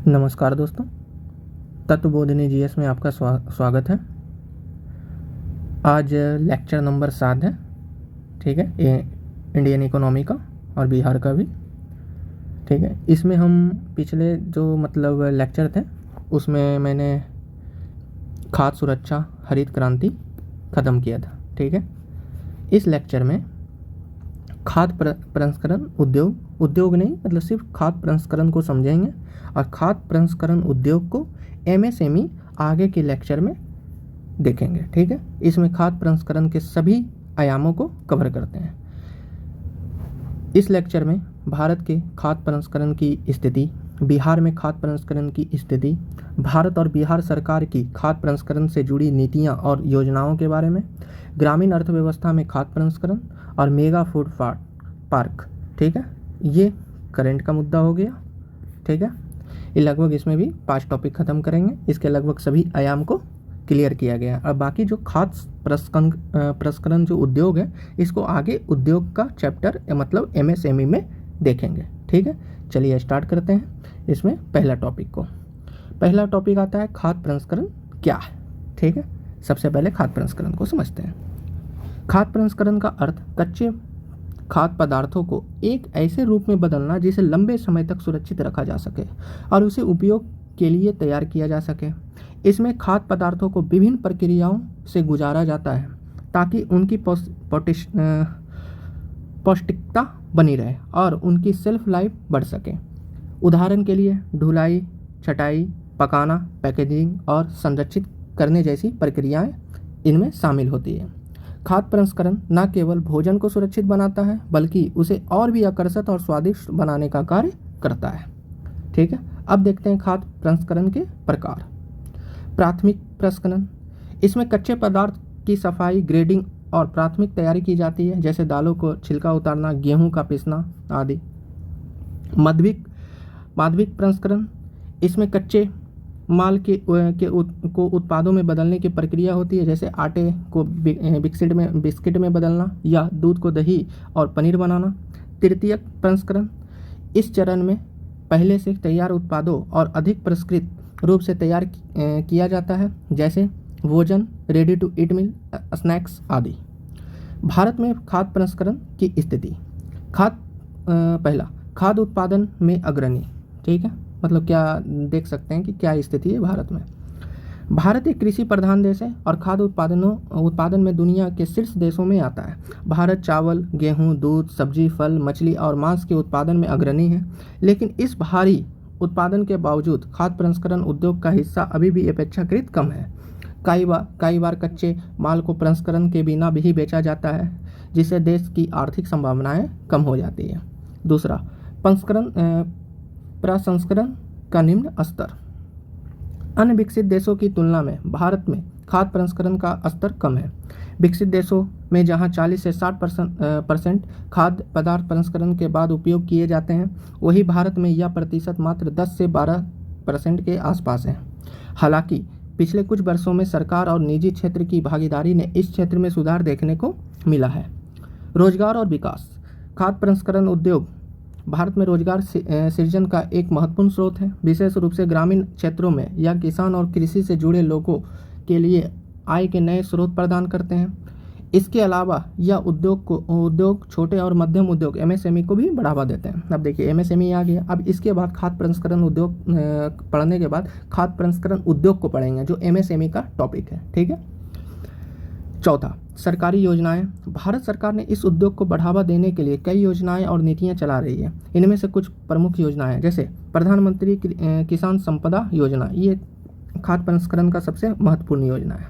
नमस्कार दोस्तों, तत्वबोधिनी जीएस में आपका स्वागत है। आज लेक्चर नंबर 7 है, ठीक है, ये इंडियन इकोनॉमी का और बिहार का भी, ठीक है। इसमें हम पिछले जो लेक्चर थे उसमें मैंने खाद्य सुरक्षा, हरित क्रांति ख़त्म किया था, ठीक है। इस लेक्चर में खाद्य प्रसंस्करण उद्योग नहीं, सिर्फ खाद्य प्रसंस्करण को समझेंगे और खाद्य प्रसंस्करण उद्योग को एमएसएमई आगे के लेक्चर में देखेंगे, ठीक है। इसमें खाद्य प्रसंस्करण के सभी आयामों को कवर करते हैं। इस लेक्चर में भारत के खाद्य प्रसंस्करण की स्थिति, बिहार में खाद्य प्रसंस्करण की स्थिति, भारत और बिहार सरकार की खाद्य प्रसंस्करण से जुड़ी नीतियां और योजनाओं के बारे में, ग्रामीण अर्थव्यवस्था में खाद्य प्रसंस्करण और मेगा फूड पार्क, ठीक है, ये करंट का मुद्दा हो गया, ठीक है। ये लगभग इसमें भी 5 टॉपिक ख़त्म करेंगे। इसके लगभग सभी आयाम को क्लियर किया गया। अब बाकी जो खाद्य प्रसंस्करण जो उद्योग है, इसको आगे उद्योग का चैप्टर एमएसएमई में देखेंगे, ठीक है। चलिए स्टार्ट करते हैं इसमें पहला टॉपिक आता है खाद्य प्रसंस्करण क्या है, ठीक है। सबसे पहले खाद्य प्रसंस्करण को समझते हैं। खाद्य प्रसंस्करण का अर्थ कच्चे खाद्य पदार्थों को एक ऐसे रूप में बदलना जिसे लंबे समय तक सुरक्षित रखा जा सके और उसे उपयोग के लिए तैयार किया जा सके। इसमें खाद्य पदार्थों को विभिन्न प्रक्रियाओं से गुजारा जाता है ताकि उनकी पौष्टिकता बनी रहे और उनकी शेल्फ लाइफ बढ़ सके। उदाहरण के लिए ढुलाई, छटाई, पकाना, पैकेजिंग और संरक्षित करने जैसी प्रक्रियाएं इनमें शामिल होती है। खाद्य प्रसंस्करण न केवल भोजन को सुरक्षित बनाता है बल्कि उसे और भी आकर्षक और स्वादिष्ट बनाने का कार्य करता है, ठीक है। अब देखते हैं खाद्य प्रसंस्करण के प्रकार। प्राथमिक प्रसंस्करण, इसमें कच्चे पदार्थ की सफाई, ग्रेडिंग और प्राथमिक तैयारी की जाती है, जैसे दालों को छिलका उतारना, गेहूं का पीसना आदि। माध्यमिक प्रसंस्करण, इसमें कच्चे माल को उत्पादों में बदलने की प्रक्रिया होती है, जैसे आटे को बिस्किट में बदलना या दूध को दही और पनीर बनाना। तृतीयक प्रसंस्करण, इस चरण में पहले से तैयार उत्पादों और अधिक परिष्कृत रूप से तैयार किया जाता है, जैसे भोजन, ready to eat meal, snacks आदि। भारत में खाद्य प्रसंस्करण की स्थिति। पहला, खाद्य उत्पादन में अग्रणी, ठीक है। क्या देख सकते हैं कि क्या स्थिति है भारत में। भारत एक कृषि प्रधान देश है और खाद्य उत्पादन में दुनिया के शीर्ष देशों में आता है। भारत चावल, गेहूं, दूध, सब्जी, फल, मछली और मांस के उत्पादन में अग्रणी है, लेकिन इस भारी उत्पादन के बावजूद खाद्य प्रसंस्करण उद्योग का हिस्सा अभी भी अपेक्षाकृत कम है। कई बार कच्चे माल को प्रसंस्करण के बिना भी बेचा जाता है, जिससे देश की आर्थिक संभावनाएं कम हो जाती है। दूसरा, प्रसंस्करण का निम्न स्तर। अन्य विकसित देशों की तुलना में भारत में खाद्य प्रसंस्करण का स्तर कम है। विकसित देशों में जहां 40 से 60% खाद्य पदार्थ प्रसंस्करण के बाद उपयोग किए जाते हैं, वहीं भारत में यह प्रतिशत मात्र 10 से 12% के आसपास है। हालांकि पिछले कुछ वर्षों में सरकार और निजी क्षेत्र की भागीदारी ने इस क्षेत्र में सुधार देखने को मिला है। रोजगार और विकास। खाद्य प्रसंस्करण उद्योग भारत में रोजगार सृजन का एक महत्वपूर्ण स्रोत है, विशेष रूप से ग्रामीण क्षेत्रों में यह किसान और कृषि से जुड़े लोगों के लिए आय के नए स्रोत प्रदान करते हैं। इसके अलावा यह उद्योग छोटे और मध्यम उद्योग एमएसएमई को भी बढ़ावा देते हैं। अब देखिए एमएसएमई आ गया। अब इसके बाद खाद्य प्रसंस्करण उद्योग पढ़ने के बाद खाद्य प्रसंस्करण उद्योग को पढ़ेंगे, जो एमएसएमई का टॉपिक है, ठीक है। चौथा, सरकारी योजनाएं। भारत सरकार ने इस उद्योग को बढ़ावा देने के लिए कई योजनाएं और नीतियां चला रही है। इनमें से कुछ प्रमुख योजनाएं, जैसे प्रधानमंत्री किसान संपदा योजना, ये खाद्य प्रसंस्करण का सबसे महत्वपूर्ण योजना है।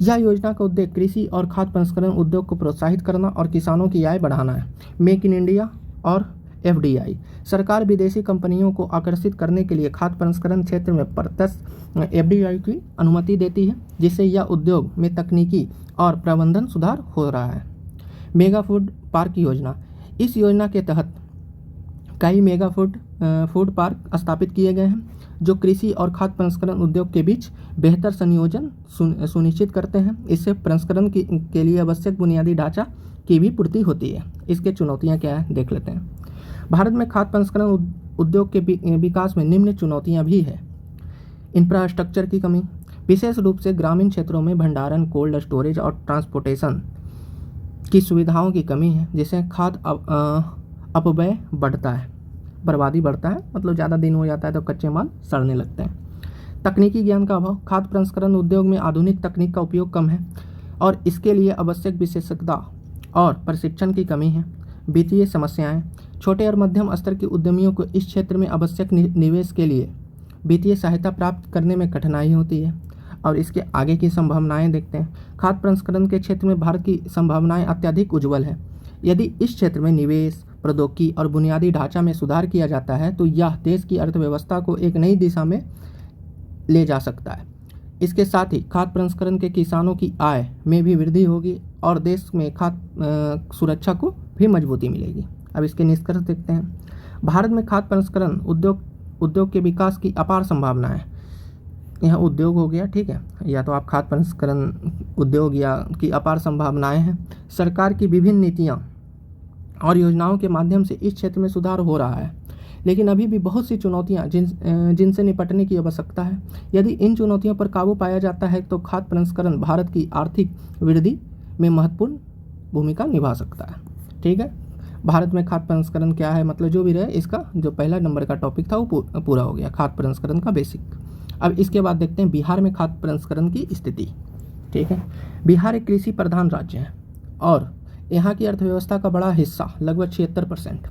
यह योजना का उद्देश्य कृषि और खाद्य प्रसंस्करण उद्योग को प्रोत्साहित करना और किसानों की आय बढ़ाना है। मेक इन इंडिया और एफडीआई, सरकार विदेशी कंपनियों को आकर्षित करने के लिए खाद्य प्रसंस्करण क्षेत्र में प्रत्यक्ष एफडीआई की अनुमति देती है, जिससे यह उद्योग में तकनीकी और प्रबंधन सुधार हो रहा है। मेगा फूड पार्क योजना, इस योजना के तहत कई मेगा फूड पार्क स्थापित किए गए हैं, जो कृषि और खाद्य प्रसंस्करण उद्योग के बीच बेहतर संयोजन सुनिश्चित करते हैं। इससे प्रसंस्करण के लिए आवश्यक बुनियादी ढांचा की भी पूर्ति होती है। इसके चुनौतियां क्या है देख लेते हैं। भारत में खाद्य प्रसंस्करण उद्योग के विकास में निम्न चुनौतियां भी है। इंफ्रास्ट्रक्चर की कमी, विशेष रूप से ग्रामीण क्षेत्रों में भंडारण, कोल्ड स्टोरेज और ट्रांसपोर्टेशन की सुविधाओं की कमी है, जिससे खाद्य अपव्यय बढ़ता है, बर्बादी बढ़ता है, मतलब ज़्यादा दिन हो जाता है तो कच्चे माल सड़ने लगते हैं। तकनीकी ज्ञान का अभाव, खाद्य प्रसंस्करण उद्योग में आधुनिक तकनीक का उपयोग कम है और इसके लिए आवश्यक विशेषज्ञता और प्रशिक्षण की कमी है। वित्तीय समस्याएं, छोटे और मध्यम स्तर के उद्यमियों को इस क्षेत्र में आवश्यक निवेश के लिए वित्तीय सहायता प्राप्त करने में कठिनाई होती है। और इसके आगे की संभावनाएं देखते हैं। खाद्य प्रसंस्करण के क्षेत्र में भारत की संभावनाएं अत्यधिक उज्ज्वल है। यदि इस क्षेत्र में निवेश, प्रौद्योगिकी और बुनियादी ढांचा में सुधार किया जाता है तो यह देश की अर्थव्यवस्था को एक नई दिशा में ले जा सकता है। इसके साथ ही खाद्य प्रसंस्करण के किसानों की आय में भी वृद्धि होगी और देश में खाद्य सुरक्षा को भी मजबूती मिलेगी। अब इसके निष्कर्ष देखते हैं। भारत में खाद्य प्रसंस्करण उद्योग के विकास की अपार संभावना है। यह उद्योग हो गया, ठीक है, या तो आप खाद्य प्रसंस्करण उद्योग या की अपार संभावनाएं हैं। सरकार की विभिन्न नीतियां और योजनाओं के माध्यम से इस क्षेत्र में सुधार हो रहा है, लेकिन अभी भी बहुत सी चुनौतियां जिनसे निपटने की आवश्यकता है। यदि इन चुनौतियों पर काबू पाया जाता है तो खाद्य प्रसंस्करण भारत की आर्थिक वृद्धि में महत्वपूर्ण भूमिका निभा सकता है। ठीक है, भारत में खाद्य प्रसंस्करण क्या है, मतलब जो भी रहे, इसका जो पहला नंबर का टॉपिक था वो पूरा हो गया, खाद्य प्रसंस्करण का बेसिक। अब इसके बाद देखते हैं बिहार में खाद्य प्रसंस्करण की स्थिति। ठीक है, बिहार एक कृषि प्रधान राज्य है और यहाँ की अर्थव्यवस्था का बड़ा हिस्सा लगभग 76%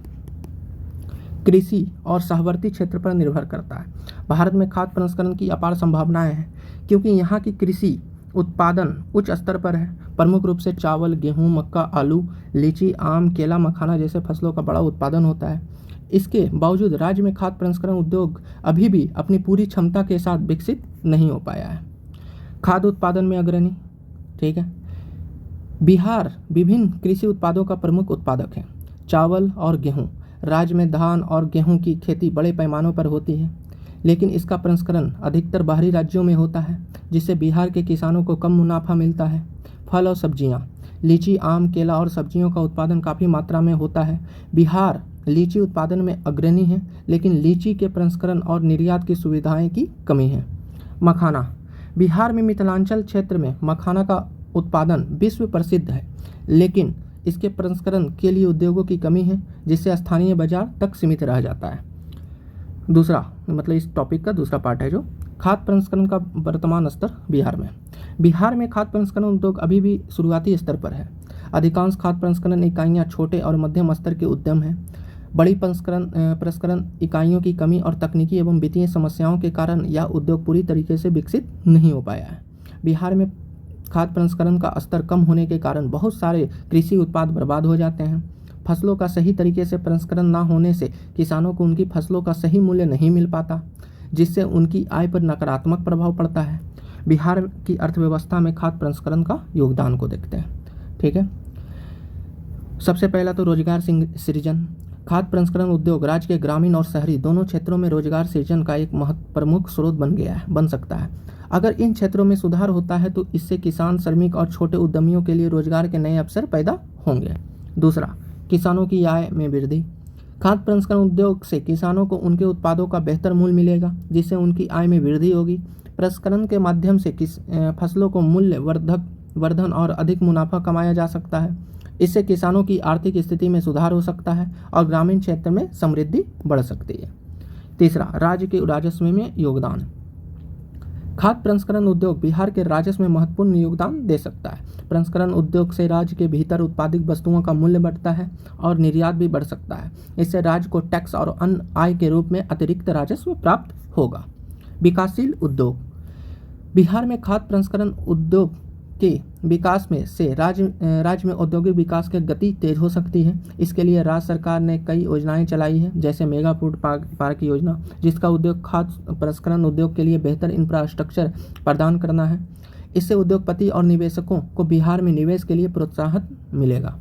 कृषि और सहवर्ती क्षेत्र पर निर्भर करता है। भारत में खाद्य प्रसंस्करण की अपार संभावनाएं हैं क्योंकि यहाँ की कृषि उत्पादन उच्च स्तर पर है। प्रमुख रूप से चावल, गेहूं, मक्का, आलू, लीची, आम, केला, मखाना जैसे फसलों का बड़ा उत्पादन होता है। इसके बावजूद राज्य में खाद्य प्रसंस्करण उद्योग अभी भी अपनी पूरी क्षमता के साथ विकसित नहीं हो पाया है। खाद्य उत्पादन में अग्रणी, ठीक है, बिहार विभिन्न कृषि उत्पादों का प्रमुख उत्पादक है। चावल और गेहूं, राज्य में धान और गेहूं की खेती बड़े पैमानों पर होती है, लेकिन इसका प्रसंस्करण अधिकतर बाहरी राज्यों में होता है, जिससे बिहार के किसानों को कम मुनाफा मिलता है। फल और सब्जियां, लीची, आम, केला और सब्जियों का उत्पादन काफ़ी मात्रा में होता है। बिहार लीची उत्पादन में अग्रणी है, लेकिन लीची के प्रसंस्करण और निर्यात की सुविधाएं की कमी है। मखाना, बिहार में मिथिलांचल क्षेत्र में मखाना का उत्पादन विश्व प्रसिद्ध है, लेकिन इसके प्रसंस्करण के लिए उद्योगों की कमी है, जिससे स्थानीय बाजार तक सीमित रह जाता है। दूसरा, मतलब इस टॉपिक का दूसरा पार्ट है जो खाद्य प्रसंस्करण का वर्तमान स्तर बिहार में खाद्य प्रसंस्करण उद्योग अभी भी शुरुआती स्तर पर है। अधिकांश खाद्य प्रसंस्करण इकाइयां छोटे और मध्यम स्तर के उद्यम हैं। बड़ी प्रसंस्करण इकाइयों की कमी और तकनीकी एवं वित्तीय समस्याओं के कारण यह उद्योग पूरी तरीके से विकसित नहीं हो पाया है। बिहार में खाद्य प्रसंस्करण का स्तर कम होने के कारण बहुत सारे कृषि उत्पाद बर्बाद हो जाते हैं। फसलों का सही तरीके से प्रसंस्करण न होने से किसानों को उनकी फसलों का सही मूल्य नहीं मिल पाता, जिससे उनकी आय पर नकारात्मक प्रभाव पड़ता है। बिहार की अर्थव्यवस्था में खाद्य प्रसंस्करण का योगदान को देखते हैं। ठीक है, सबसे पहला तो रोजगार सृजन। खाद्य प्रसंस्करण उद्योग राज्य के ग्रामीण और शहरी दोनों क्षेत्रों में रोजगार सृजन का एक प्रमुख स्रोत बन सकता है। अगर इन क्षेत्रों में सुधार होता है तो इससे किसान, श्रमिक और छोटे उद्यमियों के लिए रोजगार के नए अवसर पैदा होंगे। दूसरा, किसानों की आय में वृद्धि। खाद्य प्रसंस्करण उद्योग से किसानों को उनके उत्पादों का बेहतर मूल्य मिलेगा, जिससे उनकी आय में वृद्धि होगी। प्रसंस्करण के माध्यम से फसलों को मूल्य वर्धन और अधिक मुनाफा कमाया जा सकता है। इससे किसानों की आर्थिक स्थिति में सुधार हो सकता है और ग्रामीण क्षेत्र में समृद्धि बढ़ सकती है। तीसरा, राज्य के राजस्व में योगदान। खाद्य प्रसंस्करण उद्योग बिहार के राजस्व में महत्वपूर्ण योगदान दे सकता है। प्रसंस्करण उद्योग से राज्य के भीतर उत्पादित वस्तुओं का मूल्य बढ़ता है और निर्यात भी बढ़ सकता है। इससे राज्य को टैक्स और अन्य आय के रूप में अतिरिक्त राजस्व प्राप्त होगा। विकासशील उद्योग। बिहार में खाद्य प्रसंस्करण उद्योग के विकास में से राज्य में औद्योगिक विकास की गति तेज हो सकती है। इसके लिए राज्य सरकार ने कई योजनाएं चलाई हैं, जैसे मेगा फूड पार्क योजना, जिसका उद्योग खाद्य प्रसंस्करण उद्योग के लिए बेहतर इंफ्रास्ट्रक्चर प्रदान करना है। इससे उद्योगपति और निवेशकों को बिहार में निवेश के लिए प्रोत्साहन मिलेगा।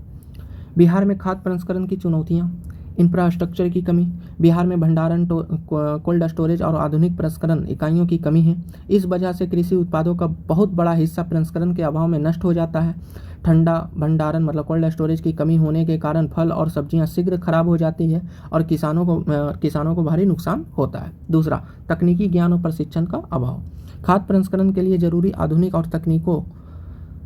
बिहार में खाद्य प्रसंस्करण की चुनौतियाँ। इंफ्रास्ट्रक्चर की कमी, बिहार में भंडारण, कोल्ड स्टोरेज और आधुनिक प्रसंस्करण इकाइयों की कमी है। इस वजह से कृषि उत्पादों का बहुत बड़ा हिस्सा प्रसंस्करण के अभाव में नष्ट हो जाता है। ठंडा भंडारण मतलब कोल्ड स्टोरेज की कमी होने के कारण फल और सब्जियां शीघ्र खराब हो जाती है और किसानों को भारी नुकसान होता है। दूसरा, तकनीकी ज्ञान और प्रशिक्षण का अभाव। खाद्य प्रसंस्करण के लिए जरूरी आधुनिक और तकनीकों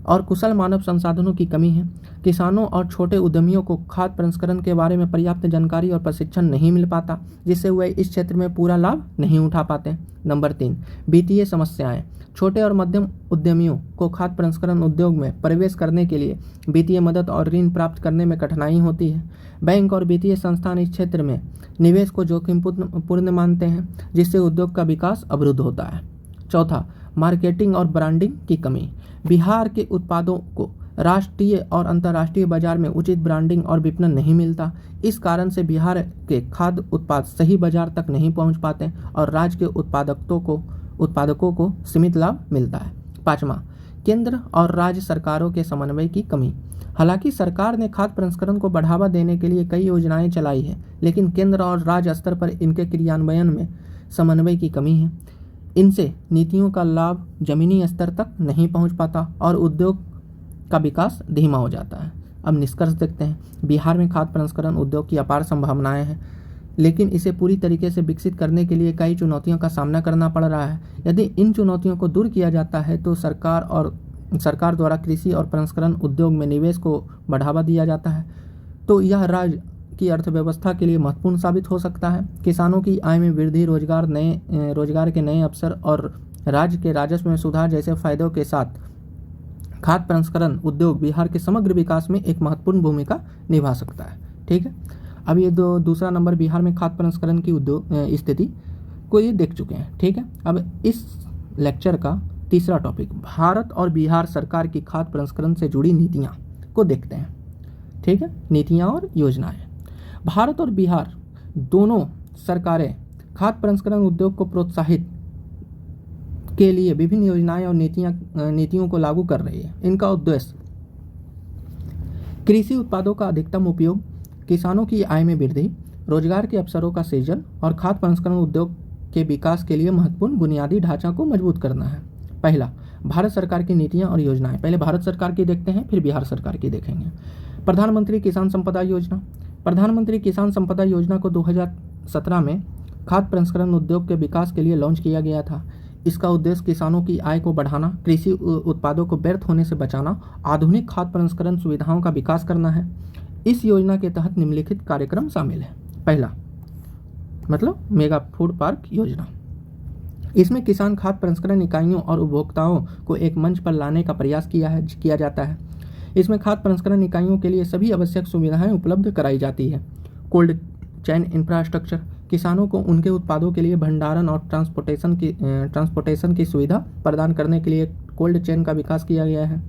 और कुशल मानव संसाधनों की कमी है। किसानों और छोटे उद्यमियों को खाद्य प्रसंस्करण के बारे में पर्याप्त जानकारी और प्रशिक्षण नहीं मिल पाता, जिससे वे इस क्षेत्र में पूरा लाभ नहीं उठा पाते। नंबर 3, वित्तीय समस्याएं। छोटे और मध्यम उद्यमियों को खाद्य प्रसंस्करण उद्योग में प्रवेश करने के लिए वित्तीय मदद और ऋण प्राप्त करने में कठिनाई होती है। बैंक और वित्तीय संस्थान इस क्षेत्र में निवेश को जोखिमपूर्ण मानते हैं, जिससे उद्योग का विकास अवरुद्ध होता है। चौथा, मार्केटिंग और ब्रांडिंग की कमी। बिहार के उत्पादों को राष्ट्रीय और अंतर्राष्ट्रीय बाजार में उचित ब्रांडिंग और विपणन नहीं मिलता। इस कारण से बिहार के खाद्य उत्पाद सही बाजार तक नहीं पहुंच पाते और राज्य के उत्पादकों को सीमित लाभ मिलता है। पाँचवां, केंद्र और राज्य सरकारों के समन्वय की कमी। हालांकि सरकार ने खाद्य प्रसंस्करण को बढ़ावा देने के लिए कई योजनाएं चलाई है, लेकिन केंद्र और राज्य स्तर पर इनके क्रियान्वयन में समन्वय की कमी है। इनसे नीतियों का लाभ जमीनी स्तर तक नहीं पहुंच पाता और उद्योग का विकास धीमा हो जाता है। अब निष्कर्ष देखते हैं। बिहार में खाद्य प्रसंस्करण उद्योग की अपार संभावनाएं हैं, लेकिन इसे पूरी तरीके से विकसित करने के लिए कई चुनौतियों का सामना करना पड़ रहा है। यदि इन चुनौतियों को दूर किया जाता है तो सरकार द्वारा कृषि और प्रसंस्करण उद्योग में निवेश को बढ़ावा दिया जाता है, तो यह राज्य की अर्थव्यवस्था के लिए महत्वपूर्ण साबित हो सकता है। किसानों की आय में वृद्धि, रोजगार के नए अवसर और राज्य के राजस्व में सुधार जैसे फायदों के साथ खाद्य प्रसंस्करण उद्योग बिहार के समग्र विकास में एक महत्वपूर्ण भूमिका निभा सकता है। ठीक है, अब ये दूसरा नंबर बिहार में खाद्य प्रसंस्करण की उद्योग स्थिति को ये देख चुके हैं। ठीक है, अब इस लेक्चर का तीसरा टॉपिक भारत और बिहार सरकार की खाद्य प्रसंस्करण से जुड़ी नीतियाँ को देखते हैं। ठीक है, नीतियाँ और योजनाएं। भारत और बिहार दोनों सरकारें खाद्य प्रसंस्करण उद्योग को प्रोत्साहित के लिए विभिन्न योजनाएं और नीतियों को लागू कर रही है। इनका उद्देश्य कृषि उत्पादों का अधिकतम उपयोग, किसानों की आय में वृद्धि, रोजगार के अवसरों का सृजन और खाद्य प्रसंस्करण उद्योग के विकास के लिए महत्वपूर्ण बुनियादी ढांचा को मजबूत करना है। पहला, भारत सरकार की नीतियां और योजनाएं। पहले भारत सरकार की देखते हैं, फिर बिहार सरकार की देखेंगे। प्रधानमंत्री किसान संपदा योजना। प्रधानमंत्री किसान संपदा योजना को 2017 में खाद्य प्रसंस्करण उद्योग के विकास के लिए लॉन्च किया गया था। इसका उद्देश्य किसानों की आय को बढ़ाना, कृषि उत्पादों को व्यर्थ होने से बचाना, आधुनिक खाद्य प्रसंस्करण सुविधाओं का विकास करना है। इस योजना के तहत निम्नलिखित कार्यक्रम शामिल हैं। पहला, मतलब मेगा फूड पार्क योजना। इसमें किसान खाद्य प्रसंस्करण इकाइयों और उपभोक्ताओं को एक मंच पर लाने का प्रयास किया जाता है। इसमें खाद्य प्रसंस्करण इकाइयों के लिए सभी आवश्यक सुविधाएं उपलब्ध कराई जाती है। कोल्ड चेन इंफ्रास्ट्रक्चर, किसानों को उनके उत्पादों के लिए भंडारण और ट्रांसपोर्टेशन की सुविधा प्रदान करने के लिए कोल्ड चेन का विकास किया गया है।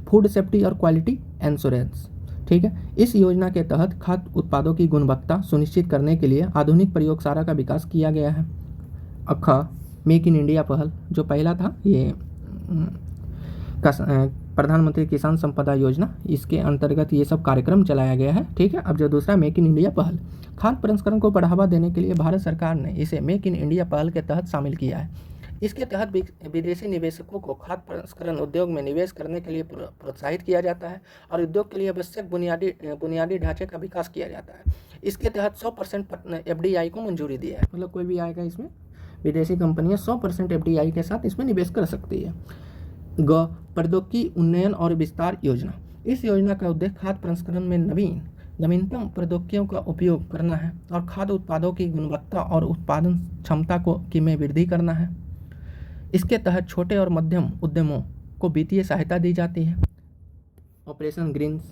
फूड सेफ्टी और क्वालिटी इंश्योरेंस। ठीक है, इस योजना के तहत खाद्य उत्पादों की गुणवत्ता सुनिश्चित करने के लिए आधुनिक प्रयोगशाला का विकास किया गया है। मेक इन इंडिया पहल, जो पहला था ये प्रधानमंत्री किसान संपदा योजना, इसके अंतर्गत ये सब कार्यक्रम चलाया गया है। ठीक है, अब जो दूसरा मेक इन इंडिया पहल, खाद्य प्रसंस्करण को बढ़ावा देने के लिए भारत सरकार ने इसे मेक इन इंडिया पहल के तहत शामिल किया है। इसके तहत विदेशी निवेशकों को खाद्य प्रसंस्करण उद्योग में निवेश करने के लिए प्रोत्साहित किया जाता है और उद्योग के लिए आवश्यक बुनियादी ढांचे का विकास किया जाता है। इसके तहत 100% FDI को मंजूरी दी है, मतलब कोई भी आएगा इसमें विदेशी कंपनियां 100% FDI के साथ इसमें निवेश कर सकती है। प्रौद्योगिकी उन्नयन और विस्तार योजना। इस योजना का उद्देश्य खाद्य प्रसंस्करण में नवीनतम प्रौद्योगिकियों का उपयोग करना है और खाद्य उत्पादों की गुणवत्ता और उत्पादन क्षमता में वृद्धि करना है। इसके तहत छोटे और मध्यम उद्यमों को वित्तीय सहायता दी जाती है। ऑपरेशन ग्रीन्स,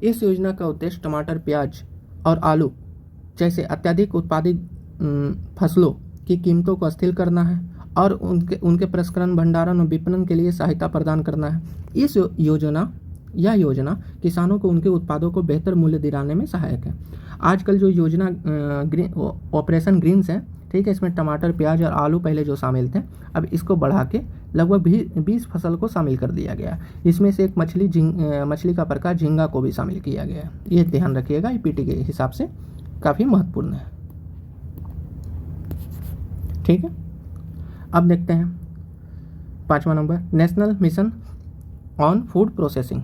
इस योजना का उद्देश्य टमाटर, प्याज और आलू जैसे अत्यधिक उत्पादित फसलों की कीमतों को स्थिर करना है और उनके प्रसंस्करण, भंडारण और विपणन के लिए सहायता प्रदान करना है। यह योजना किसानों को उनके उत्पादों को बेहतर मूल्य दिलाने में सहायक है। आजकल जो योजना ऑपरेशन ग्रीन्स है, ठीक है, इसमें टमाटर, प्याज और आलू पहले जो शामिल थे, अब इसको बढ़ा के लगभग 20 फसल को शामिल कर दिया गया। इसमें से एक मछली का प्रकार झींगा को भी शामिल किया गया। ये ध्यान रखिएगा, PPT के हिसाब से काफ़ी महत्वपूर्ण है। ठीक है, अब देखते हैं 5वां नंबर, national mission on food processing.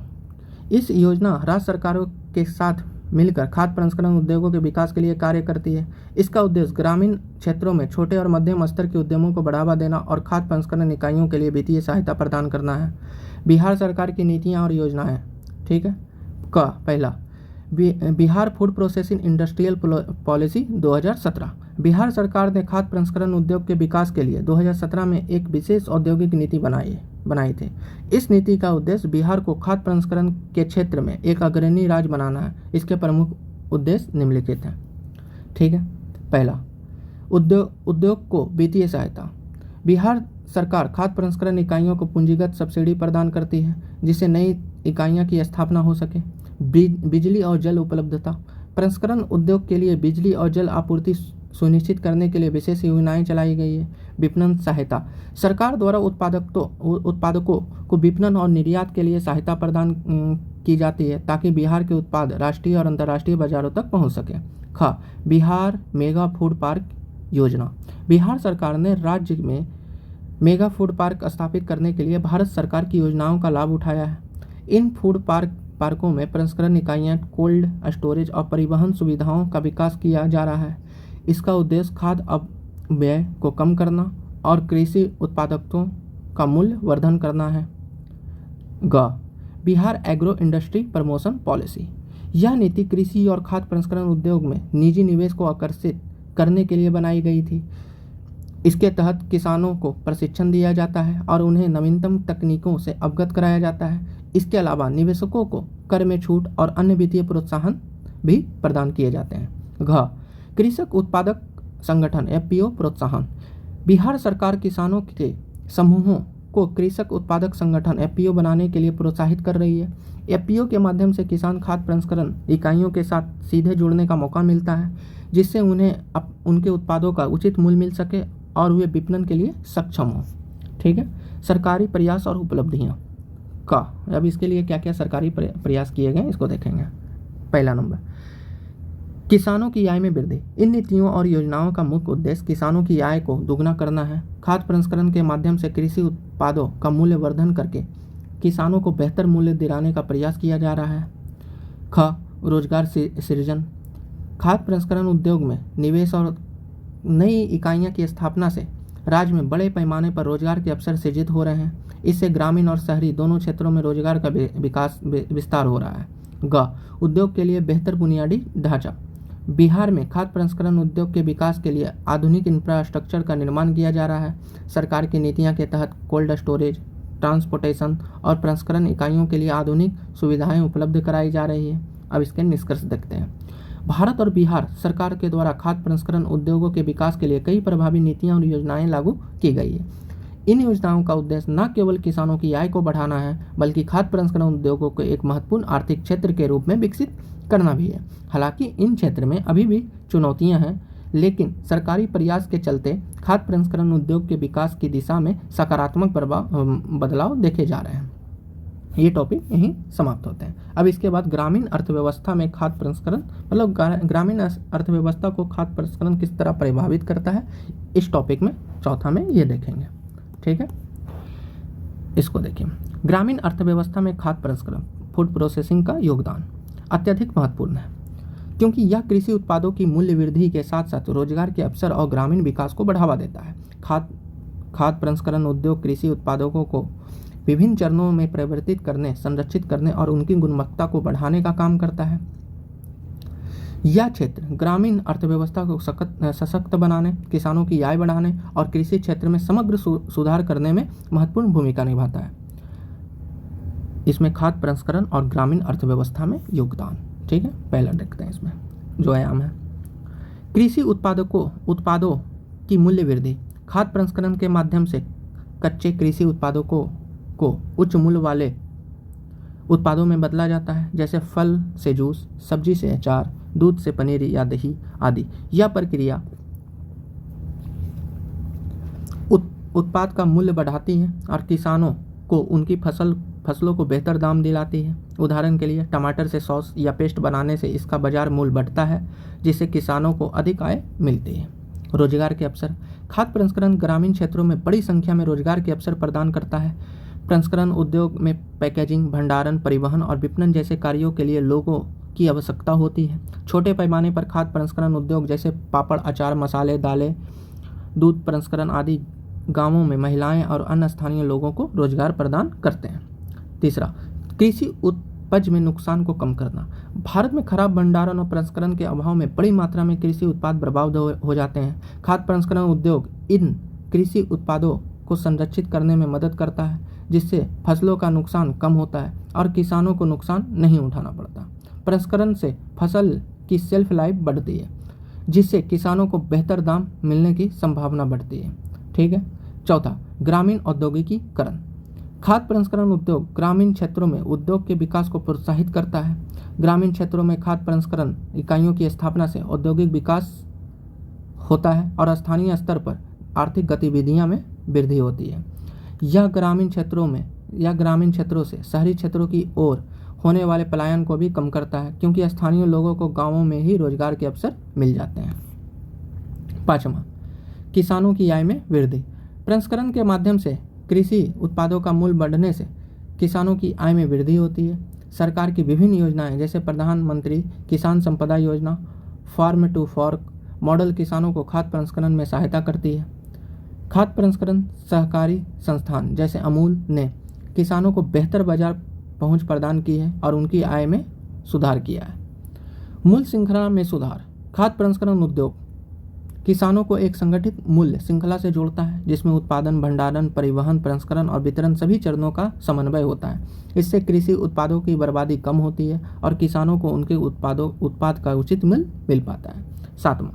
इस योजना राज्य सरकारों के साथ मिलकर खाद्य प्रसंस्करण उद्योगों के विकास के लिए कार्य करती है। इसका उद्देश्य ग्रामीण क्षेत्रों में छोटे और मध्यम स्तर के उद्यमों को बढ़ावा देना और खाद्य प्रसंस्करण इकाइयों के लिए वित्तीय सहायता प्रदान करना है। बिहार सरकार की नीतियाँ और योजनाएं। ठीक है, का पहला, Bihar food processing industrial policy 2017। Bihar सरकार ने खाद्य प्रसंस्करण उद्योग के विकास के लिए 2017 में एक विशेष औद्योगिक नीति बनाई थी। इस नीति का उद्देश्य बिहार को खाद्य प्रसंस्करण के क्षेत्र में एक अग्रणी राज्य बनाना है। इसके प्रमुख उद्देश्य निम्नलिखित हैं। ठीक है, पहला, उद्योग को वित्तीय सहायता। बिहार सरकार खाद्य प्रसंस्करण इकाइयों को पूंजीगत सब्सिडी प्रदान करती है जिससे नई इकाइयों की स्थापना हो सके। बिजली और जल उपलब्धता। प्रसंस्करण उद्योग के लिए बिजली और जल आपूर्ति सुनिश्चित करने के लिए विशेष योजनाएं चलाई गई है। विपणन सहायता। सरकार द्वारा उत्पादकों को विपणन और निर्यात के लिए सहायता प्रदान की जाती है ताकि बिहार के उत्पाद राष्ट्रीय और अंतर्राष्ट्रीय बाजारों तक पहुंच सके। ख, बिहार मेगा फूड पार्क योजना। बिहार सरकार ने राज्य में मेगा फूड पार्क स्थापित करने के लिए भारत सरकार की योजनाओं का लाभ उठाया है। इन फूड पार्कों में प्रसंस्करण इकाइयाँ, कोल्ड स्टोरेज और परिवहन सुविधाओं का विकास किया जा रहा है। इसका उद्देश्य खाद्य अपव्यय को कम करना और कृषि उत्पादकों का मूल्य वर्धन करना है। ग, Bihar agro industry promotion policy. यह नीति कृषि और खाद्य प्रसंस्करण उद्योग में निजी निवेश को आकर्षित करने के लिए बनाई गई थी। इसके तहत किसानों को प्रशिक्षण दिया जाता है और उन्हें नवीनतम तकनीकों से अवगत कराया जाता है। इसके अलावा निवेशकों को कर में छूट और अन्य वित्तीय प्रोत्साहन भी प्रदान किए जाते हैं। घ, कृषक उत्पादक संगठन एफपीओ प्रोत्साहन। बिहार सरकार किसानों के समूहों को कृषक उत्पादक संगठन एफपीओ बनाने के लिए प्रोत्साहित कर रही है। एफपीओ के माध्यम से किसान खाद्य प्रसंस्करण इकाइयों के साथ सीधे जुड़ने का मौका मिलता है जिससे उन्हें उनके उत्पादों का उचित मूल्य मिल सके और वे विपणन के लिए सक्षम हों। ठीक है, सरकारी प्रयास और उपलब्धियाँ का। अब इसके लिए क्या क्या सरकारी प्रयास किए गए इसको देखेंगे। पहला नंबर, किसानों की आय में वृद्धि। इन नीतियों और योजनाओं का मुख्य उद्देश्य किसानों की आय को दोगुना करना है। खाद्य प्रसंस्करण के माध्यम से कृषि उत्पादों का मूल्य वर्धन करके किसानों को बेहतर मूल्य दिलाने का प्रयास किया जा रहा है। ख, रोजगार सृजन। खाद्य प्रसंस्करण उद्योग में निवेश और नई इकाइयों की स्थापना से राज्य में बड़े पैमाने पर रोजगार के अवसर सृजित हो रहे हैं। इससे ग्रामीण और शहरी दोनों क्षेत्रों में रोजगार का विस्तार हो रहा है। ग, उद्योग के लिए बेहतर बुनियादी ढांचा। बिहार में खाद्य प्रसंस्करण उद्योग के विकास के लिए आधुनिक इंफ्रास्ट्रक्चर का निर्माण किया जा रहा है। सरकार की नीतियों के तहत कोल्ड स्टोरेज, ट्रांसपोर्टेशन और प्रसंस्करण इकाइयों के लिए आधुनिक सुविधाएं उपलब्ध कराई जा रही है। अब इसके निष्कर्ष देखते हैं। भारत और बिहार सरकार के द्वारा खाद्य प्रसंस्करण उद्योगों के विकास के लिए कई प्रभावी नीतियां और योजनाएं लागू की गई है। इन योजनाओं का उद्देश्य न केवल किसानों की आय को बढ़ाना है बल्कि खाद्य प्रसंस्करण उद्योगों को एक महत्वपूर्ण आर्थिक क्षेत्र के रूप में विकसित करना भी है। हालांकि इन क्षेत्र में अभी भी चुनौतियां हैं, लेकिन सरकारी प्रयास के चलते खाद्य प्रसंस्करण उद्योग के विकास की दिशा में सकारात्मक बदलाव देखे जा रहे हैं। ये टॉपिक यहीं समाप्त होते हैं। अब इसके बाद ग्रामीण अर्थव्यवस्था में खाद्य प्रसंस्करण, मतलब ग्रामीण अर्थव्यवस्था को खाद्य प्रसंस्करण किस तरह प्रभावित करता है, इस टॉपिक में चौथा में ये देखेंगे। ठीक है, इसको देखिए। ग्रामीण अर्थव्यवस्था में खाद्य प्रसंस्करण फूड प्रोसेसिंग का योगदान अत्यधिक महत्वपूर्ण है क्योंकि यह कृषि उत्पादों की मूल्य वृद्धि के साथ साथ रोजगार के अवसर और ग्रामीण विकास को बढ़ावा देता है। खाद्य प्रसंस्करण उद्योग कृषि उत्पादों को विभिन्न चरणों में परिवर्तित करने, संरक्षित करने और उनकी गुणवत्ता को बढ़ाने का काम करता है। यह क्षेत्र ग्रामीण अर्थव्यवस्था को सशक्त बनाने, किसानों की आय बढ़ाने और कृषि क्षेत्र में समग्र सुधार करने में महत्वपूर्ण भूमिका निभाता है। इसमें खाद्य प्रसंस्करण और ग्रामीण अर्थव्यवस्था में योगदान। ठीक है, पहला देखते हैं इसमें जो आयाम है। कृषि उत्पादों की मूल्य वृद्धि। खाद्य प्रसंस्करण के माध्यम से कच्चे कृषि उत्पादों को उच्च मूल्य वाले उत्पादों में बदला जाता है, जैसे फल से जूस, सब्जी से अचार, दूध से पनीर या दही आदि। यह प्रक्रिया उत्पाद का मूल्य बढ़ाती है और किसानों को उनकी फसल फसलों को बेहतर दाम दिलाती है। उदाहरण के लिए टमाटर से सॉस या पेस्ट बनाने से इसका बाजार मूल्य बढ़ता है, जिससे किसानों को अधिक आय मिलती है। रोजगार के अवसर। खाद्य प्रसंस्करण ग्रामीण क्षेत्रों में बड़ी संख्या में रोजगार के अवसर प्रदान करता है। प्रसंस्करण उद्योग में पैकेजिंग, भंडारण, परिवहन और विपणन जैसे कार्यों के लिए लोगों की आवश्यकता होती है। छोटे पैमाने पर खाद्य प्रसंस्करण उद्योग जैसे पापड़, अचार, मसाले, दालें, दूध प्रसंस्करण आदि गांवों में महिलाएं और अन्य स्थानीय लोगों को रोजगार प्रदान करते हैं। तीसरा, कृषि उपज में नुकसान को कम करना। भारत में खराब भंडारण और प्रसंस्करण के अभाव में बड़ी मात्रा में कृषि उत्पाद बर्बाद हो जाते हैं। खाद्य प्रसंस्करण उद्योग इन कृषि उत्पादों को संरक्षित करने में मदद करता है, जिससे फसलों का नुकसान कम होता है और किसानों को नुकसान नहीं उठाना पड़ता। प्रसंस्करण से फसल की शेल्फ लाइफ बढ़ती है, जिससे किसानों को बेहतर दाम मिलने की संभावना बढ़ती है। ठीक है। चौथा, ग्रामीण औद्योगिकीकरण। खाद्य प्रसंस्करण उद्योग ग्रामीण क्षेत्रों में उद्योग के विकास को प्रोत्साहित करता है। ग्रामीण क्षेत्रों में खाद्य प्रसंस्करण इकाइयों की स्थापना से औद्योगिक विकास होता है और स्थानीय स्तर पर आर्थिक गतिविधियां में वृद्धि होती है। यह ग्रामीण क्षेत्रों से शहरी क्षेत्रों की ओर होने वाले पलायन को भी कम करता है, क्योंकि स्थानीय लोगों को गांवों में ही रोजगार के अवसर मिल जाते हैं। पांचवा, किसानों की आय में वृद्धि। प्रसंस्करण के माध्यम से कृषि उत्पादों का मूल्य बढ़ने से किसानों की आय में वृद्धि होती है। सरकार की विभिन्न योजनाएं जैसे प्रधानमंत्री किसान संपदा योजना, फार्म टू फॉर्क मॉडल किसानों को खाद्य प्रसंस्करण में सहायता करती है। खाद्य प्रसंस्करण सहकारी संस्थान जैसे अमूल ने किसानों को बेहतर बाजार पहुंच प्रदान की है और उनकी आय में सुधार किया है। मूल्य श्रृंखला में सुधार। खाद्य प्रसंस्करण उद्योग किसानों को एक संगठित मूल्य श्रृंखला से जोड़ता है, जिसमें उत्पादन, भंडारण, परिवहन, प्रसंस्करण और वितरण सभी चरणों का समन्वय होता है। इससे कृषि उत्पादों की बर्बादी कम होती है और किसानों को उनके उत्पाद का उचित मूल्य मिल पाता है। सातवां,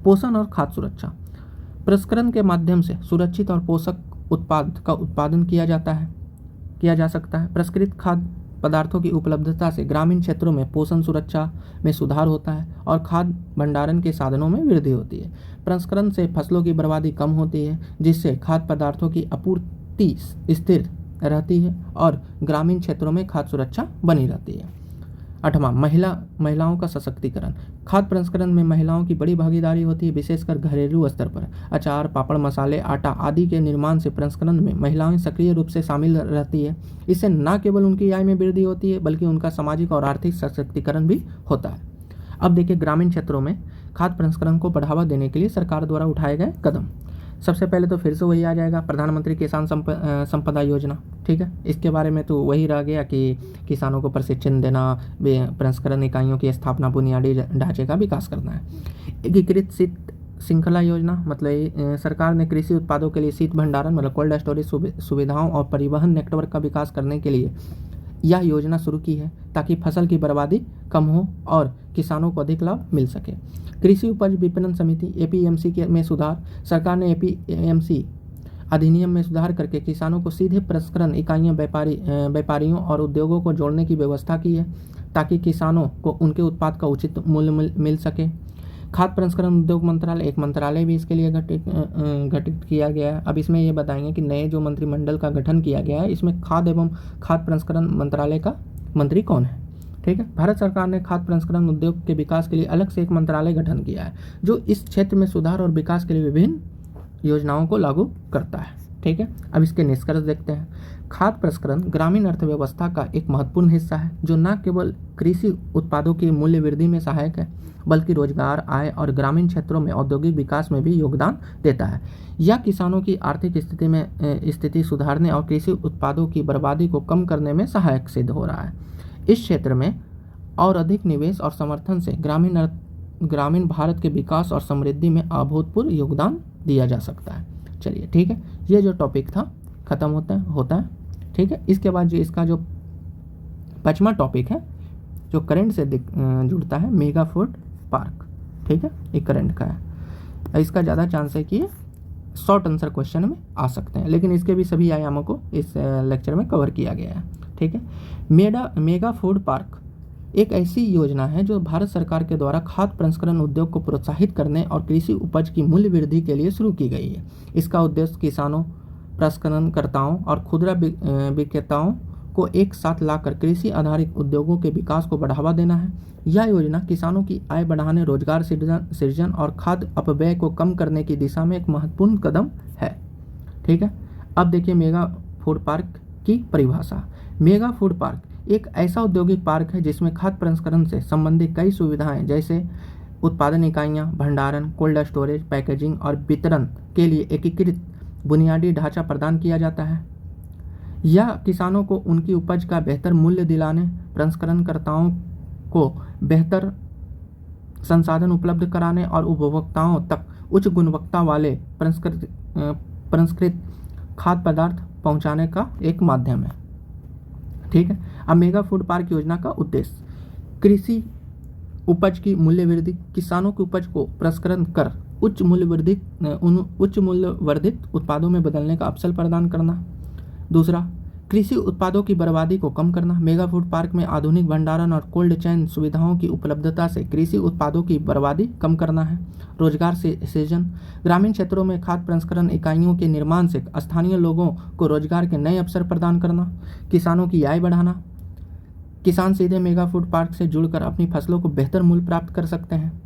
पोषण और खाद्य सुरक्षा। प्रसंस्करण के माध्यम से सुरक्षित और पोषक उत्पाद का उत्पादन किया जा सकता है। प्रसंस्कृत खाद्य पदार्थों की उपलब्धता से ग्रामीण क्षेत्रों में पोषण सुरक्षा में सुधार होता है और खाद्य भंडारण के साधनों में वृद्धि होती है। प्रसंस्करण से फसलों की बर्बादी कम होती है, जिससे खाद्य पदार्थों की आपूर्ति स्थिर रहती है और ग्रामीण क्षेत्रों में खाद्य सुरक्षा बनी रहती है। आठवां, महिलाओं का सशक्तिकरण। खाद्य प्रसंस्करण में महिलाओं की बड़ी भागीदारी होती है, विशेषकर घरेलू स्तर पर। अचार, पापड़, मसाले, आटा आदि के निर्माण से प्रसंस्करण में महिलाएं सक्रिय रूप से शामिल रहती है। इससे न केवल उनकी आय में वृद्धि होती है, बल्कि उनका सामाजिक और आर्थिक सशक्तिकरण भी होता है। अब देखिए, ग्रामीण क्षेत्रों में खाद्य प्रसंस्करण को बढ़ावा देने के लिए सरकार द्वारा उठाए गए कदम। सबसे पहले तो फिर से वही आ जाएगा, प्रधानमंत्री किसान संपदा योजना। ठीक है, इसके बारे में तो वही रह गया कि किसानों को प्रशिक्षण देना, प्रसंस्करण इकाइयों की स्थापना, बुनियादी ढांचे का विकास करना है। एकीकृत शीत श्रृंखला योजना, मतलब सरकार ने कृषि उत्पादों के लिए शीत भंडारण मतलब कोल्ड स्टोरेज सुविधाओं और परिवहन नेटवर्क का विकास करने के लिए यह योजना शुरू की है, ताकि फसल की बर्बादी कम हो और किसानों को अधिक लाभ मिल सके। कृषि उपज विपणन समिति एपीएमसी में सुधार। सरकार ने एपीएमसी अधिनियम में सुधार करके किसानों को सीधे प्रसंस्करण इकाइयां, व्यापारियों और उद्योगों को जोड़ने की व्यवस्था की है, ताकि किसानों को उनके उत्पाद का उचित मूल्य मिल सके। खाद्य प्रसंस्करण उद्योग मंत्रालय, एक मंत्रालय भी इसके लिए गठित किया गया है। अब इसमें ये बताएंगे कि नए जो मंत्रिमंडल का गठन किया गया है, इसमें खाद्य एवं खाद्य प्रसंस्करण मंत्रालय का मंत्री कौन है। ठीक है, भारत सरकार ने खाद्य प्रसंस्करण उद्योग के विकास के लिए अलग से एक मंत्रालय गठन किया है, जो इस क्षेत्र में सुधार और विकास के लिए विभिन्न योजनाओं को लागू करता है। ठीक है, अब इसके निष्कर्ष देखते हैं। खाद्य प्रसंस्करण ग्रामीण अर्थव्यवस्था का एक महत्वपूर्ण हिस्सा है, जो न केवल कृषि उत्पादों की मूल्य वृद्धि में सहायक है, बल्कि रोजगार, आय और ग्रामीण क्षेत्रों में औद्योगिक विकास में भी योगदान देता है। यह किसानों की आर्थिक स्थिति सुधारने और कृषि उत्पादों की बर्बादी को कम करने में सहायक सिद्ध हो रहा है। इस क्षेत्र में और अधिक निवेश और समर्थन से ग्रामीण भारत के विकास और समृद्धि में अभूतपूर्व योगदान दिया जा सकता है। चलिए, ठीक है, ये जो टॉपिक था खत्म होता है। ठीक है, इसके बाद जो इसका जो 5वां टॉपिक है, जो करंट से जुड़ता है, मेगा फूड पार्क। ठीक है, ये करंट का है। इसका ज़्यादा चांस है कि ये शॉर्ट आंसर क्वेश्चन में आ सकते हैं, लेकिन इसके भी सभी आयामों को इस लेक्चर में कवर किया गया है। ठीक है, मेगा फूड पार्क एक ऐसी योजना है जो भारत सरकार के द्वारा खाद्य प्रसंस्करण उद्योग को प्रोत्साहित करने और कृषि उपज की मूल्य वृद्धि के लिए शुरू की गई है। इसका उद्देश्य किसानों, प्रसंस्करणकर्ताओं और खुदरा विक्रेताओं को एक साथ लाकर कृषि आधारित उद्योगों के विकास को बढ़ावा देना है। यह योजना किसानों की आय बढ़ाने, रोजगार सृजन और खाद्य अपव्यय को कम करने की दिशा में एक महत्वपूर्ण कदम है। ठीक है, अब देखिए मेगा फूड पार्क की परिभाषा। मेगा फूड पार्क एक ऐसा औद्योगिक पार्क है जिसमें खाद्य प्रसंस्करण से संबंधित कई सुविधाएं जैसे उत्पादन इकाइयां, भंडारण, कोल्ड स्टोरेज, पैकेजिंग और वितरण के लिए एकीकृत बुनियादी ढांचा प्रदान किया जाता है। यह किसानों को उनकी उपज का बेहतर मूल्य दिलाने, प्रसंस्करणकर्ताओं को बेहतर संसाधन उपलब्ध कराने और उपभोक्ताओं तक उच्च गुणवत्ता वाले प्रसंस्कृत खाद्य पदार्थ पहुंचाने का एक माध्यम है। ठीक है, अब मेगा फूड पार्क योजना का उद्देश्य कृषि उपज की मूल्य वृद्धि, किसानों की उपज को प्रसंस्करण कर उच्च मूल्य वर्धित उत्पादों में बदलने का अवसर प्रदान करना। दूसरा, कृषि उत्पादों की बर्बादी को कम करना। मेगा फूड पार्क में आधुनिक भंडारण और कोल्ड चेन सुविधाओं की उपलब्धता से कृषि उत्पादों की बर्बादी कम करना है। रोजगार से सृजन, ग्रामीण क्षेत्रों में खाद्य प्रसंस्करण इकाइयों के निर्माण से स्थानीय लोगों को रोजगार के नए अवसर प्रदान करना। किसानों की आय बढ़ाना, किसान सीधे मेगा फूड पार्क से जुड़कर अपनी फसलों को बेहतर मूल्य प्राप्त कर सकते हैं,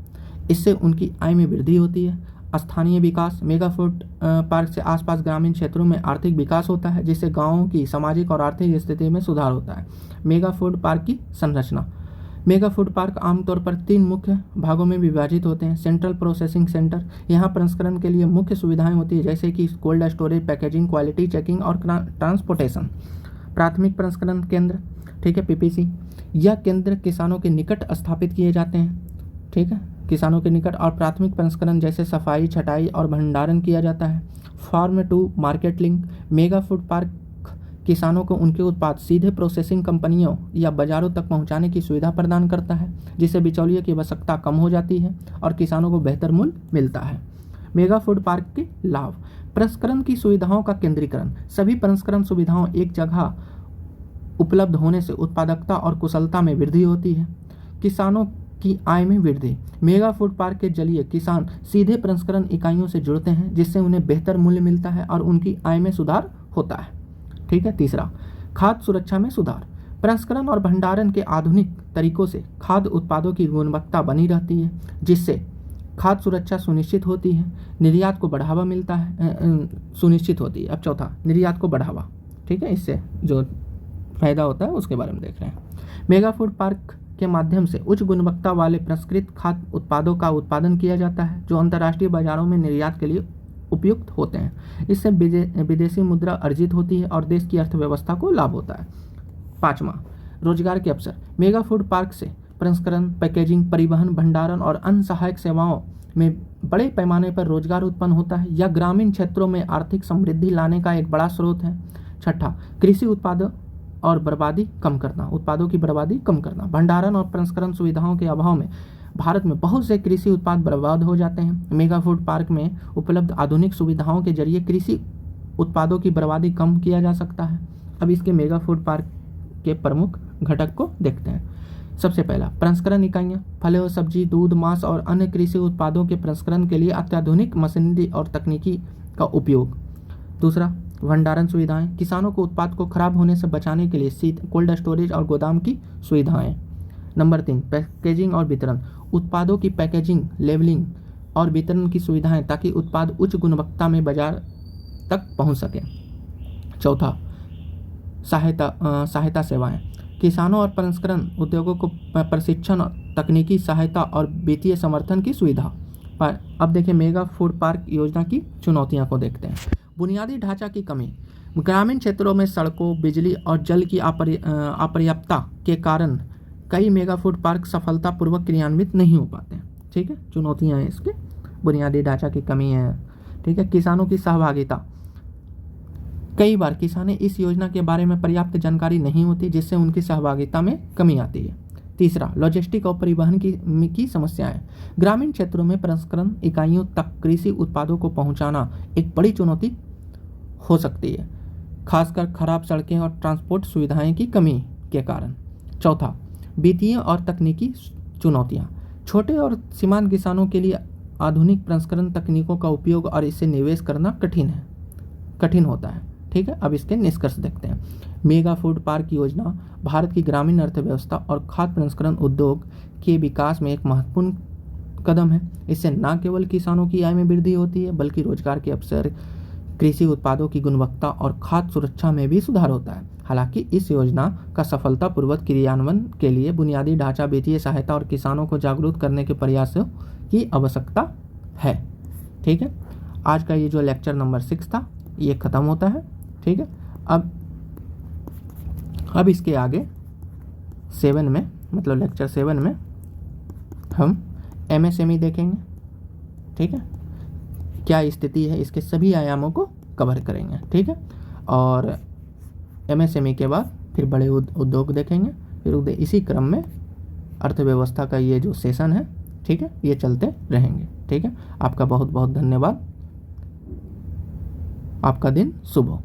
इससे उनकी आय में वृद्धि होती है। स्थानीय विकास, मेगा फूड पार्क से आसपास ग्रामीण क्षेत्रों में आर्थिक विकास होता है, जिससे गांवों की सामाजिक और आर्थिक स्थिति में सुधार होता है। मेगा फूड पार्क की संरचना। मेगा फूड पार्क आमतौर पर 3 मुख्य भागों में विभाजित होते हैं। सेंट्रल प्रोसेसिंग सेंटर, यहाँ प्रसंस्करण के लिए मुख्य सुविधाएं होती है जैसे कि cold storage, packaging, quality checking और ट्रांसपोर्टेशन। प्राथमिक प्रसंस्करण केंद्र, ठीक है, PPC, यह केंद्र किसानों के निकट स्थापित किए जाते हैं। ठीक है, किसानों के निकट और प्राथमिक प्रसंस्करण जैसे सफाई, छटाई और भंडारण किया जाता है। Farm to market link, mega food park किसानों को उनके उत्पाद सीधे प्रोसेसिंग कंपनियों या बाजारों तक पहुंचाने की सुविधा प्रदान करता है, जिससे बिचौलियों की आवश्यकता कम हो जाती है और किसानों को बेहतर मूल्य मिलता है। मेगा फूड पार्क के लाभ। प्रसंस्करण की सुविधाओं का केंद्रीकरण, सभी प्रसंस्करण सुविधाओं एक जगह उपलब्ध होने से उत्पादकता और कुशलता में वृद्धि होती है। किसानों की आय में वृद्धि, मेगा फूड पार्क के जरिए किसान सीधे प्रसंस्करण इकाइयों से जुड़ते हैं, जिससे उन्हें बेहतर मूल्य मिलता है और उनकी आय में सुधार होता है। ठीक है, तीसरा, खाद्य सुरक्षा में सुधार। प्रसंस्करण और भंडारण के आधुनिक तरीकों से खाद्य उत्पादों की गुणवत्ता बनी रहती है, जिससे खाद्य सुरक्षा सुनिश्चित होती है, निर्यात को बढ़ावा मिलता है, सुनिश्चित होती है। अब चौथा, निर्यात को बढ़ावा। ठीक है, इससे जो फायदा होता है उसके बारे में देख रहे हैं। मेगा फूड पार्क के माध्यम से उच्च गुणवत्ता वाले प्रसंस्कृत खाद्य उत्पादों का उत्पादन किया जाता है, जो अंतर्राष्ट्रीय बाजारों में निर्यात के लिए उपयुक्त होते हैं। इससे विदेशी मुद्रा अर्जित होती है और देश की अर्थव्यवस्था को लाभ होता है। पाँचवां, रोजगार के अवसर। मेगा फूड पार्क से प्रसंस्करण, पैकेजिंग, परिवहन, भंडारण और अन्य सहायक सेवाओं में बड़े पैमाने पर रोजगार उत्पन्न होता है। यह ग्रामीण क्षेत्रों में आर्थिक समृद्धि लाने का एक बड़ा स्रोत है। छठा, कृषि उत्पादों और बर्बादी कम करना, उत्पादों की बर्बादी कम करना। भंडारण और प्रसंस्करण सुविधाओं के अभाव में भारत में बहुत से कृषि उत्पाद बर्बाद हो जाते हैं। मेगा फूड पार्क में उपलब्ध आधुनिक सुविधाओं के जरिए कृषि उत्पादों की बर्बादी कम किया जा सकता है। अब इसके मेगा फूड पार्क के प्रमुख घटक को देखते हैं। सबसे पहला, प्रसंस्करण इकाइयाँ। फल और सब्जी, दूध, मांस और अन्य कृषि उत्पादों के प्रसंस्करण के लिए अत्याधुनिक मशीनरी और तकनीकी का उपयोग। दूसरा, भंडारण सुविधाएं। किसानों को उत्पाद को खराब होने से बचाने के लिए कोल्ड स्टोरेज और गोदाम की सुविधाएं। नंबर 3, पैकेजिंग और वितरण। उत्पादों की पैकेजिंग, लेबलिंग और वितरण की सुविधाएं ताकि उत्पाद उच्च गुणवत्ता में बाजार तक पहुंच सके। चौथा, सहायता सेवाएं। किसानों और प्रसंस्करण उद्योगों को प्रशिक्षण, तकनीकी सहायता और वित्तीय समर्थन की सुविधा। पर अब देखिए मेगा फूड पार्क योजना की चुनौतियों को देखते हैं। बुनियादी ढांचा की कमी। ग्रामीण क्षेत्रों में सड़कों, बिजली और जल की अपर्याप्तता के कारण कई मेगा फूड पार्क सफलतापूर्वक क्रियान्वित नहीं हो पाते हैं। ठीक है, चुनौतियां हैं इसके। बुनियादी ढांचा की कमी है। ठीक है, किसानों की सहभागिता। कई बार किसानें इस योजना के बारे में पर्याप्त जानकारी नहीं होती, जिससे उनकी सहभागिता में कमी आती है। तीसरा, लॉजिस्टिक और परिवहन की समस्याएं। ग्रामीण क्षेत्रों में प्रसंस्करण इकाइयों तक कृषि उत्पादों को पहुंचाना एक बड़ी चुनौती हो सकती है, खासकर खराब सड़कें और ट्रांसपोर्ट सुविधाएं की कमी के कारण। चौथा, वित्तीय और तकनीकी चुनौतियां। छोटे और सीमांत किसानों के लिए आधुनिक प्रसंस्करण तकनीकों का उपयोग और इससे निवेश करना कठिन होता है। ठीक है, अब इसके निष्कर्ष देखते हैं। मेगा फूड पार्क योजना भारत की ग्रामीण अर्थव्यवस्था और खाद्य प्रसंस्करण उद्योग के विकास में एक महत्वपूर्ण कदम है। इससे न केवल किसानों की आय में वृद्धि होती है बल्कि रोजगार के अवसर, कृषि उत्पादों की गुणवत्ता और खाद्य सुरक्षा में भी सुधार होता है। हालांकि इस योजना का सफलतापूर्वक क्रियान्वयन के लिए बुनियादी ढांचा, वित्तीय सहायता और किसानों को जागरूक करने के प्रयासों की आवश्यकता है। ठीक है, आज का ये जो लेक्चर नंबर 6 था ये ख़त्म होता है। ठीक है, अब इसके आगे 7 में, मतलब लेक्चर 7 में हम MSME देखेंगे। ठीक है, क्या स्थिति है, इसके सभी आयामों को कवर करेंगे। ठीक है, और MSME के बाद फिर बड़े उद्योग देखेंगे, फिर इसी क्रम में अर्थव्यवस्था का ये जो सेशन है, ठीक है, ये चलते रहेंगे। ठीक है, आपका बहुत बहुत धन्यवाद। आपका दिन शुभ हो।